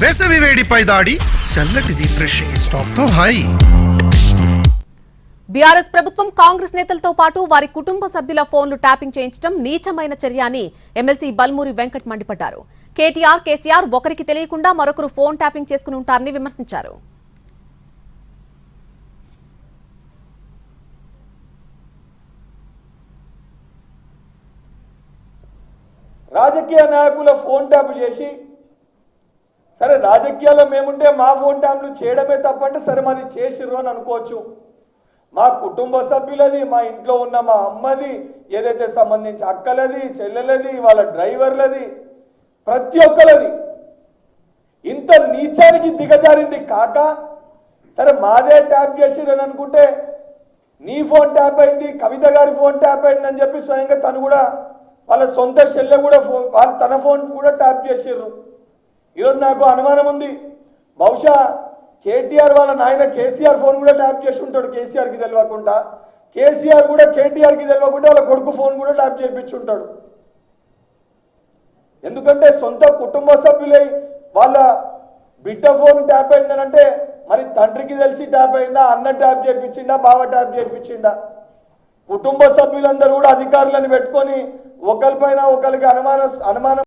వేసవి వేడిపై దాడి చల్లటి రిఫ్రెషింగ్ స్టాప్ తో హాయి. బీఆర్ఎస్ ప్రభుత్వం కాంగ్రెస్ నేతలతో పాటు వారి కుటుంబ సభ్యుల ఫోన్లు ట్యాపింగ్ చేయించడం నీచమైన చర్య అని ఎమ్మెల్సీ బల్మూరి వెంకట్ మండిపడ్డారు. కేటీఆర్, కేసీఆర్ ఒకరికి తెలియకుండా మరొకరు ఫోన్ ట్యాపింగ్ చేసుకుని ఉంటారని విమర్శించారు. రాజకీయ నాయకుల ఫోన్ ట్యాప్ చేసి, సరే రాజకీయాల్లో మేముంటే మా ఫోన్ ట్యాప్లు చేయడమే తప్పంటే సరే మాది చేసిర్రు అని అనుకోవచ్చు. మా కుటుంబ సభ్యులది, మా ఇంట్లో ఉన్న మా అమ్మది, ఏదైతే సంబంధించి అక్కలది, చెల్లెలది, వాళ్ళ డ్రైవర్లది, ప్రతి ఒక్కరిది ఇంత నీచానికి దిగజారింది కాక సరే మాదే ట్యాప్ చేసిర్రు అనుకుంటే నీ ఫోన్ ట్యాప్ అయింది, కవిత గారి ఫోన్ ట్యాప్ అయింది అని చెప్పి స్వయంగా తను కూడా వాళ్ళ సొంత చెల్లె కూడా తన ఫోన్ కూడా ట్యాప్ చేసిర్రు. ఈరోజు నాకు అనుమానం ఉంది, బహుశా కేటీఆర్ వాళ్ళ నాయన కేసీఆర్ ఫోన్ కూడా ట్యాప్ చేసి ఉంటాడు. కేసీఆర్కి తెలియకుండా, కేసీఆర్ కూడా కేటీఆర్కి తెలియకుండా వాళ్ళ కొడుకు ఫోన్ కూడా ట్యాప్ చేయించుంటాడు. ఎందుకంటే సొంత కుటుంబ సభ్యులై వాళ్ళ బిడ్డ ఫోన్ ట్యాప్ అయిందనంటే మరి తండ్రికి తెలిసి ట్యాప్ అయిందా, అన్న ట్యాప్ చేయించిందా, బావ ట్యాప్ చేయించిందా? కుటుంబ సభ్యులందరూ కూడా అధికారులను పెట్టుకొని ఒకరిపైన ఒకరికి అనుమానం